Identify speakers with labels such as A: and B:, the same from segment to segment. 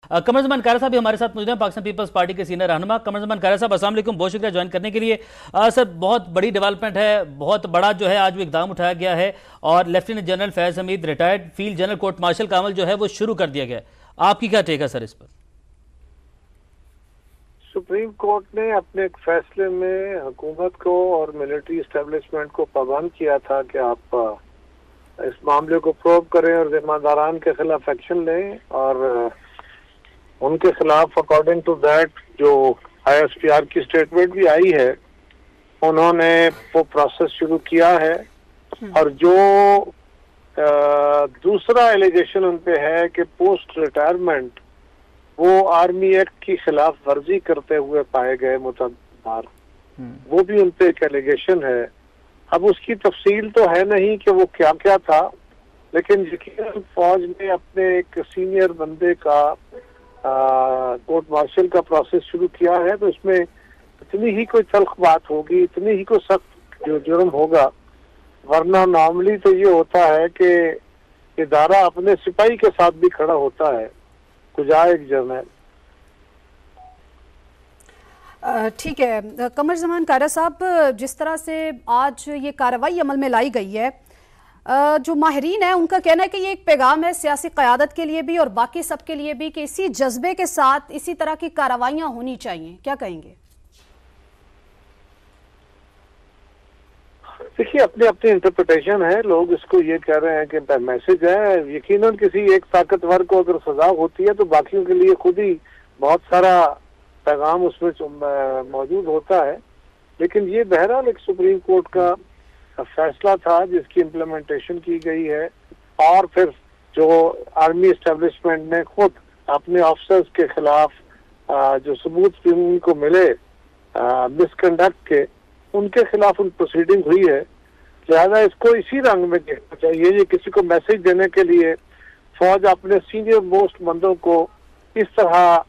A: कमर ज़मान कायरा साहब भी हमारे साथ मौजूद हैं, पाकिस्तान पीपल्स पार्टी के सीनियर रहनुमा। कमर ज़मान कायरा साहब, अस्सलाम वालेकुम, बहुत शुक्रिया ज्वाइन करने के लिए। सर, बहुत बड़ी डेवलपमेंट है, बहुत बड़ा जो है आज वो इकदाम उठाया गया है और lieutenant general Faiz Hameed retired field general court martial का अमल जो है वो शुरू कर दिया गया है। आपकी क्या टेक है सर इस पर?
B: सुप्रीम कोर्ट ने अपने एक फैसले में हुकूमत को और मिलिट्री एस्टेब्लिशमेंट को पाबंद किया था कि आप इस मामले को प्रोब करें और जिम्मेदारान के खिलाफ एक्शन लें, और उनके खिलाफ अकॉर्डिंग टू दैट जो ISPR की स्टेटमेंट भी आई है, उन्होंने वो प्रोसेस शुरू किया है। और जो दूसरा एलिगेशन उन पे है कि पोस्ट रिटायरमेंट वो आर्मी एक्ट की खिलाफ वर्जी करते हुए पाए गए मुतहर, वो भी उन पे एक एलिगेशन है। अब उसकी तफसील तो है नहीं कि वो क्या क्या था, लेकिन यकीनन फौज ने अपने एक सीनियर बंदे का कोर्ट मार्शल का प्रोसेस शुरू किया है, तो इसमें इतनी ही कोई तल्ख बात होगी, इतनी ही कोई सख्त जो जुर्म होगा। वरना नॉर्मली तो ये होता है कि इदारा अपने सिपाही के साथ भी खड़ा होता है, कुजा एक जर्नल।
C: ठीक है कमर ज़मान कायरा साहब, जिस तरह से आज ये कार्रवाई अमल में लाई गई है, जो माहिरीन है उनका कहना है कि ये एक पैगाम है सियासी क़यादत के लिए भी और बाकी सबके लिए भी कि इसी जज्बे के साथ इसी तरह की कार्रवाइयां होनी चाहिए। क्या कहेंगे?
B: देखिए, अपनी अपनी इंटरप्रिटेशन है। लोग इसको ये कह रहे हैं कि मैसेज है। यकीनन किसी एक ताकतवर को अगर सजा होती है तो बाकियों के लिए खुद ही बहुत सारा पैगाम उसमें मौजूद होता है। लेकिन ये बहरहाल एक सुप्रीम कोर्ट का फैसला था जिसकी इम्प्लीमेंटेशन की गई है, और फिर जो आर्मी एस्टेब्लिशमेंट ने खुद अपने ऑफिसर्स के खिलाफ जो सबूत भी उनको मिले मिसकंडक्ट के, उनके खिलाफ उन प्रोसीडिंग हुई है। लिहाजा इसको इसी रंग में देखना चाहिए। ये किसी को मैसेज देने के लिए फौज अपने सीनियर मोस्ट बंदों को इस तरह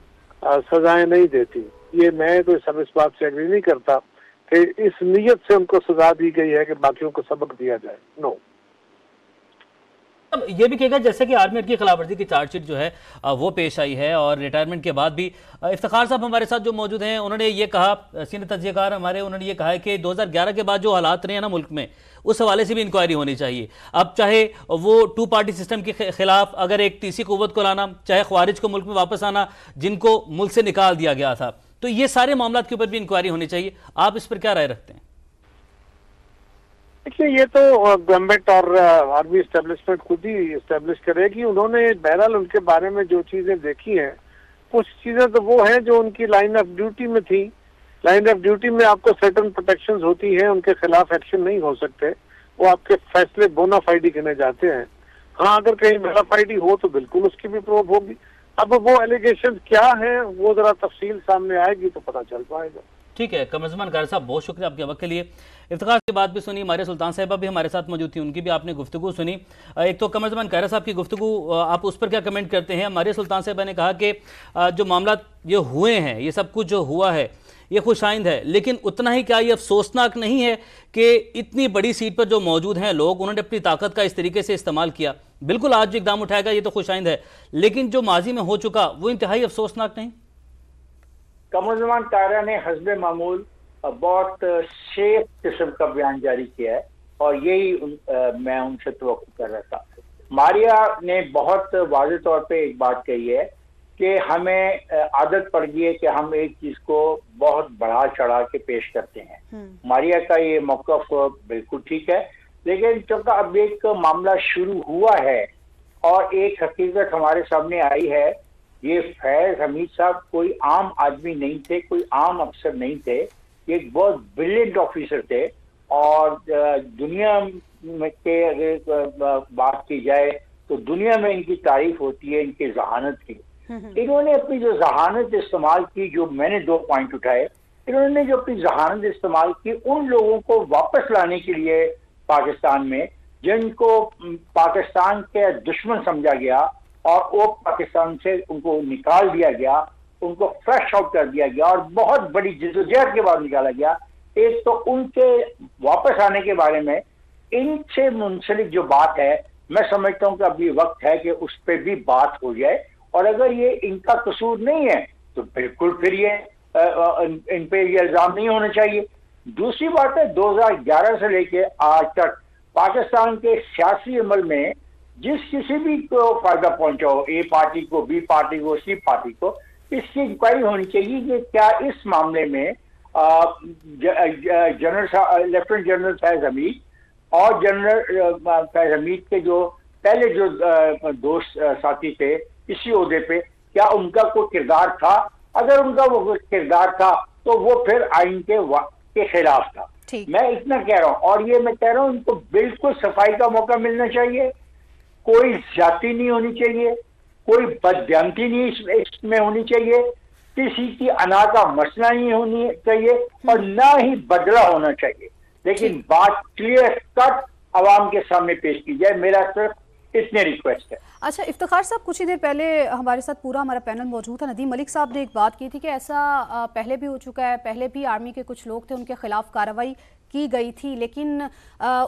B: सजाएं नहीं देती। ये मैं तो सब इस बात से एग्री नहीं करता कि इस नीयत से उनको सजा दी गई है कि बाकियों को सबक दिया जाए। नो।
A: अब ये भी कहेगा जैसे कि आर्मी एक्ट की खिलाफवर्जी की चार्जशीट जो है वो पेश आई है, और रिटायरमेंट के बाद भी इफ्तिखार साहब हमारे साथ जो मौजूद हैं, उन्होंने ये कहा, सीनियर तज्ज़ियाकार हमारे, उन्होंने ये कहा है कि 2011 के बाद जो हालात रहे हैं ना मुल्क में, उस हवाले से भी इंक्वायरी होनी चाहिए। अब चाहे वो 2 पार्टी सिस्टम के खिलाफ अगर एक तीसरी कुव्वत को लाना, चाहे ख्वारिज को मुल्क में वापस आना जिनको मुल्क से निकाल दिया गया था, तो ये सारे मामलों के ऊपर भी इंक्वायरी होनी चाहिए। आप इस पर क्या राय रखते हैं?
B: देखिए, ये तो गवर्नमेंट और आर्मी एस्टेब्लिशमेंट खुद ही एस्टेब्लिश करेगी। उन्होंने बहरहाल उनके बारे में जो चीजें देखी हैं, कुछ चीजें तो वो हैं जो उनकी लाइन ऑफ ड्यूटी में थी। लाइन ऑफ ड्यूटी में आपको सर्टेन प्रोटेक्शंस होती हैं, उनके खिलाफ एक्शन नहीं हो सकते, वो आपके फैसले बोनाफाइडी गिने जाते हैं। हाँ, अगर कहीं बोनाफाइडी हो तो बिल्कुल उसकी भी प्रूफ होगी। अब वो एलिगेशन क्या है वो जरा तफसील सामने आएगी तो पता चल पाएगा।
A: ठीक है कमर ज़मान कायरा साहब, बहुत शुक्रिया आपके वक्त के लिए। इफ्तिखार की बात भी सुनी, मारिया सुल्तान साहिबा भी हमारे साथ मौजूद थी, उनकी भी आपने गुफ्तगू सुनी। एक तो कमर ज़मान कायरा साहब की गुफ्तगू, आप उस पर क्या कमेंट करते हैं? मारिया सुल्तान साहिबा ने कहा कि जो मामला ये हुए हैं, ये सब कुछ जो हुआ है ये खुशाइंद है, लेकिन उतना ही क्या ये अफसोसनाक नहीं है कि इतनी बड़ी सीट पर जो मौजूद हैं लोग, उन्होंने अपनी ताकत का इस तरीके से इस्तेमाल किया। बिल्कुल आज जो इकदाम उठाएगा ये तो खुशाइंद है, लेकिन जो माजी में हो चुका वो इंतहाई अफसोसनाक नहीं?
D: कमर ज़मान कायरा ने हस्बे मामूल बहुत सेफ किस्म का बयान जारी किया है, और यही मैं उनसे तवक्कुह कर रहा था। मारिया ने बहुत वाज़ेह तौर पे एक बात कही है कि हमें आदत पड़ गई है कि हम एक चीज को बहुत बढ़ा चढ़ा के पेश करते हैं। मारिया का ये मौक़िफ़ बिल्कुल ठीक है, लेकिन चूंकि अब एक मामला शुरू हुआ है और एक हकीकत हमारे सामने आई है, ये फैज हमीद साहब कोई आम आदमी नहीं थे, कोई आम अफसर नहीं थे, एक बहुत ब्रिलियंट ऑफिसर थे। और दुनिया में के अगर बात की जाए तो दुनिया में इनकी तारीफ होती है इनकी जहानत की। इन्होंने अपनी जो जहानत इस्तेमाल की, जो मैंने 2 पॉइंट उठाए, इन्होंने जो अपनी जहानत इस्तेमाल की उन लोगों को वापस लाने के लिए पाकिस्तान में, जिनको पाकिस्तान के दुश्मन समझा गया और वो पाकिस्तान से उनको निकाल दिया गया, उनको फ्लश आउट कर दिया गया और बहुत बड़ी जद्दोजहद के बाद निकाला गया। एक तो उनके वापस आने के बारे में इनसे मुंसलिक जो बात है, मैं समझता हूं कि अब ये वक्त है कि उस पर भी बात हो जाए और अगर ये इनका कसूर नहीं है तो बिल्कुल फिर ये इन पे ये इल्जाम नहीं होना चाहिए। दूसरी बात है, 2011 से लेके आज तक पाकिस्तान के सियासी अमल में जिस किसी भी को फायदा पहुंचा हो, ए पार्टी को, बी पार्टी को, सी पार्टी को, इसकी इंक्वायरी होनी चाहिए कि क्या इस मामले में लेफ्टिनेंट जनरल फैज हमीद और जनरल फैज हमीद के जो पहले जो दोस्त साथी थे इसी ओहदे पे, क्या उनका कोई किरदार था? अगर उनका वो किरदार था तो वो फिर आइन के खिलाफ था। मैं इतना कह रहा हूं, और ये मैं कह रहा हूं उनको बिल्कुल सफाई का मौका मिलना चाहिए, कोई ज्यादती नहीं होनी चाहिए, कोई बददियानती नहीं इसमें होनी चाहिए, किसी की अना का मसला नहीं होनी चाहिए और ना ही बदला होना चाहिए, लेकिन बात क्लियर कट आवाम के सामने पेश की जाए। मेरा सिर्फ इतने रिक्वेस्ट है।
C: अच्छा इफ्तिखार साहब, कुछ ही देर पहले हमारे साथ पूरा हमारा पैनल मौजूद था। नदीम मलिक साहब ने एक बात की थी कि ऐसा पहले भी हो चुका है, पहले भी आर्मी के कुछ लोग थे उनके खिलाफ कार्रवाई की गई थी लेकिन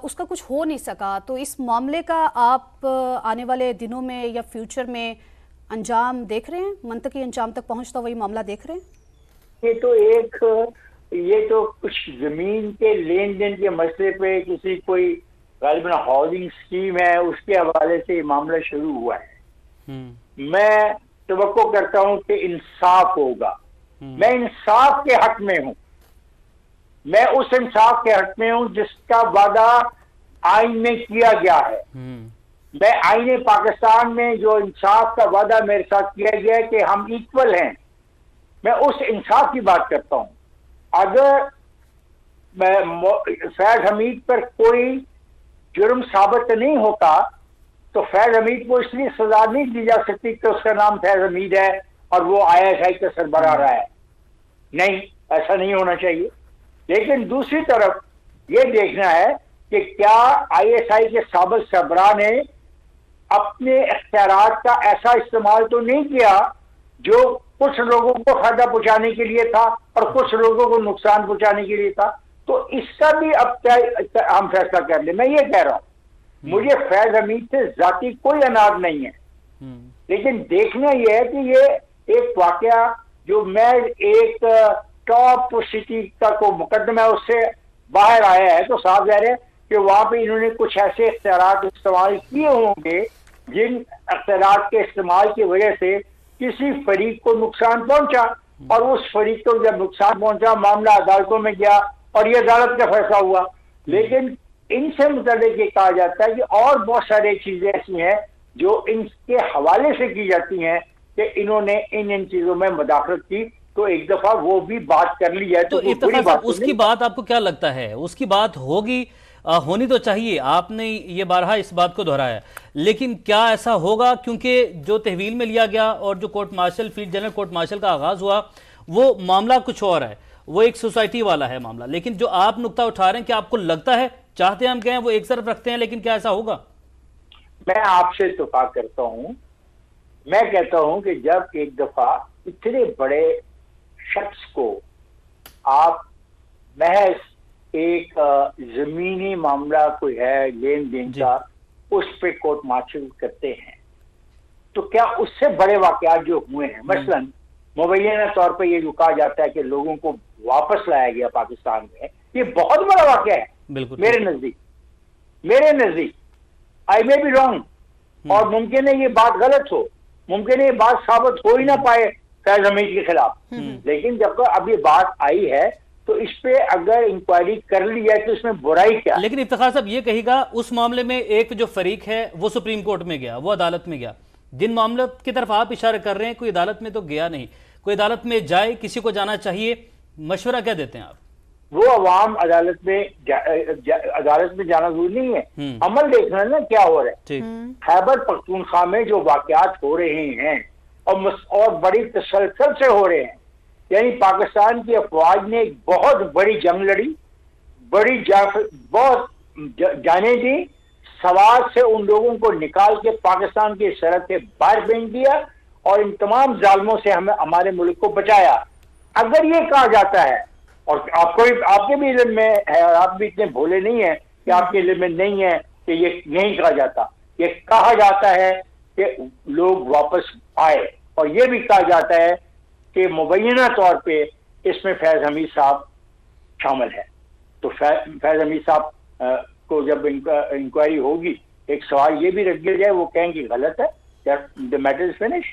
C: उसका कुछ हो नहीं सका। तो इस मामले का आप आने वाले दिनों में या फ्यूचर में अंजाम देख रहे हैं, मंतकी अंजाम तक पहुंचता वही मामला देख रहे हैं?
D: ये तो कुछ जमीन के लेन देन के मसले पे किसी कोई गालिबन हाउसिंग स्कीम है उसके हवाले से ये मामला शुरू हुआ है। मैं तवक्को करता हूं कि इंसाफ होगा। मैं इंसाफ के हक में हूं, मैं उस इंसाफ के हक में हूं जिसका वादा आइन में किया गया है। मैं आईने पाकिस्तान में जो इंसाफ का वादा मेरे साथ किया गया है कि हम इक्वल हैं, मैं उस इंसाफ की बात करता हूं। अगर फैज हमीद पर कोई जुर्म साबित नहीं होता तो फैज हमीद को इसलिए सजा नहीं दी जा सकती कि उसका नाम फैज हमीद है और वो ISI का सरबराह रहा है। नहीं, ऐसा नहीं होना चाहिए। लेकिन दूसरी तरफ ये देखना है कि क्या ISI के साबित सरबराह ने अपने इख्तियारात का ऐसा इस्तेमाल तो नहीं किया जो कुछ लोगों को फायदा पहुंचाने के लिए था और कुछ लोगों को नुकसान पहुंचाने के लिए था। तो इसका भी अब क्या हम फैसला कर ले। मैं ये कह रहा हूं, मुझे फैज हमीद से जाती कोई अनाज नहीं है, लेकिन देखना यह है कि ये एक वाकया जो मैं एक टॉप सिटी का को मुकदमा है उससे बाहर आया है, तो साफ जाहिर है कि वहां पे इन्होंने कुछ ऐसे इख्तियारात इस्तेमाल किए होंगे जिन इख्तियारात के इस्तेमाल की वजह से किसी फरीक को नुकसान पहुंचा, और उस फरीक को जब नुकसान पहुंचा मामला अदालतों में गया और ये अदालत का फैसला हुआ। लेकिन इनसे मुताबिक ये कहा जाता है कि और बहुत सारी चीजें ऐसी हैं जो इनके हवाले से की जाती हैं कि इन्होंने इन चीजों में मदाखलत की, तो एक दफा वो भी बात कर ली जाए। तो
A: उसकी बात आपको क्या लगता है? उसकी बात होगी, होनी तो चाहिए। आपने ये बारहा इस बात को दोहराया, लेकिन क्या ऐसा होगा? क्योंकि जो तहवील में लिया गया और जो court martial, field general court martial का आगाज हुआ, वो मामला कुछ और है, वो एक सोसाइटी वाला है मामला। लेकिन जो आप नुक्ता उठा रहे हैं, क्या आपको लगता है, चाहते हम कहें वो एक तरफ रखते हैं, लेकिन क्या ऐसा होगा?
D: मैं आपसे इत्तेफाक करता हूं। मैं कहता हूं कि जब एक दफा इतने बड़े शख्स को आप महज एक जमीनी मामला कोई है लेन देन का, उस पे कोर्ट मार्शल करते हैं, तो क्या उससे बड़े वाकयात जो हुए हैं, मसलन मुबैना तौर पर ये जो कहा जाता है कि लोगों को वापस लाया गया पाकिस्तान में, ये बहुत बड़ा वाकया है मेरे नजदीक। आई मे बी रॉन्ग, और मुमकिन है ये बात गलत हो, मुमकिन है ये बात साबित हो ही ना पाए फैज हमीद के खिलाफ। लेकिन जब अब ये बात आई है तो इस पे अगर इंक्वायरी कर ली जाए तो इसमें बुराई क्या?
A: लेकिन इफ्तिखार साहब ये कहेगा, उस मामले में एक जो फरीक है वो सुप्रीम कोर्ट में गया, वो अदालत में गया। जिन मामलों की तरफ आप इशारा कर रहे हैं, कोई अदालत में तो गया नहीं। कोई अदालत में जाए, किसी को जाना चाहिए, मशवरा क्या देते हैं आप?
D: वो अवाम अदालत में जाना जरूरी नहीं है, अमल देखना ना क्या हो रहा है। खैबर पख्तूनख्वा में जो वाकयात हो रहे हैं और बड़ी तसलसल से हो रहे हैं, यानी पाकिस्तान की अफवाज ने एक बहुत बड़ी जंग लड़ी, बहुत जाने दी, सवाल से उन लोगों को निकाल के पाकिस्तान की सरहद से बाहर भेज दिया और इन तमाम जालमों से हमें हमारे मुल्क को बचाया। अगर ये कहा जाता है, और आपके भी इल्म में है और आप भी इतने भोले नहीं है कि आपके इल्म में नहीं है कि ये नहीं कहा जाता, ये कहा जाता है कि लोग वापस आए और ये भी कहा जाता है कि मुबैना तौर पे इसमें फैज हमीद साहब शामिल है। तो फैज हमीद साहब को जब इंक्वायरी होगी, एक सवाल ये भी रख दिया जाए, वो कहेंगे गलत है, द मैटर इज फिनिश।